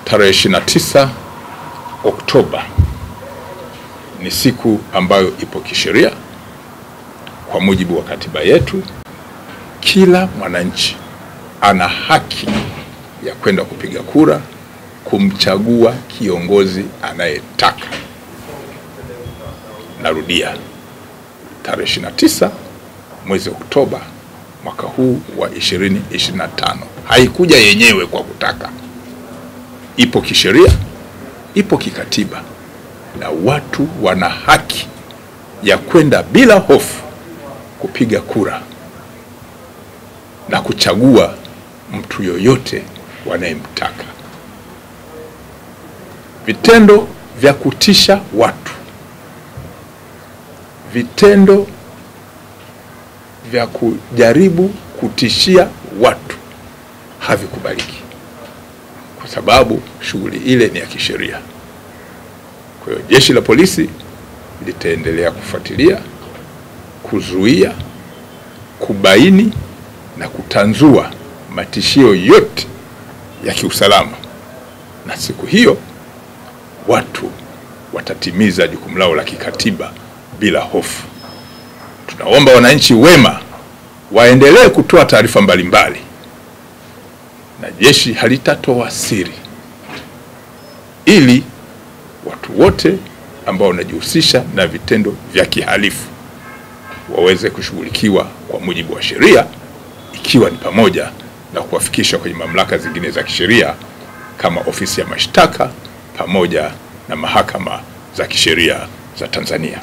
Tarehe 29 Oktoba ni siku ambayo ipo kisheria. Kwa mujibu wa katiba yetu, kila mwananchi ana haki ya kwenda kupiga kura kumchagua kiongozi anayetaka. Narudia, tarehe 29 mwezi Oktoba mwaka huu wa 2025. Haikuja yenyewe kwa kutaka. Ipo kisheria, ipo kikatiba, na watu wana haki ya kwenda bila hofu kupiga kura na kuchagua mtu yoyote wanayemtaka. Vitendo vya kutisha watu, vitendo vya kujaribu kutishia watu havikubaliki, kwa sababu shughuli ile ni ya kisheria. Kwa hiyo jeshi la polisi litaendelea kufuatilia, kuzuia, kubaini na kutanzua matishio yote ya kiusalama, na siku hiyo watu watatimiza jukumu lao la kikatiba bila hofu. Tunaomba wananchi wema waendelee kutoa taarifa mbalimbali, na jeshi halitatoa siri, ili watu wote ambao wanajihusisha na vitendo vya kihalifu waweze kushughulikiwa kwa mujibu wa sheria, ikiwa ni pamoja na kuwafikishwa kwenye mamlaka zingine za kisheria kama ofisi ya mashtaka pamoja na mahakama za kisheria za Tanzania.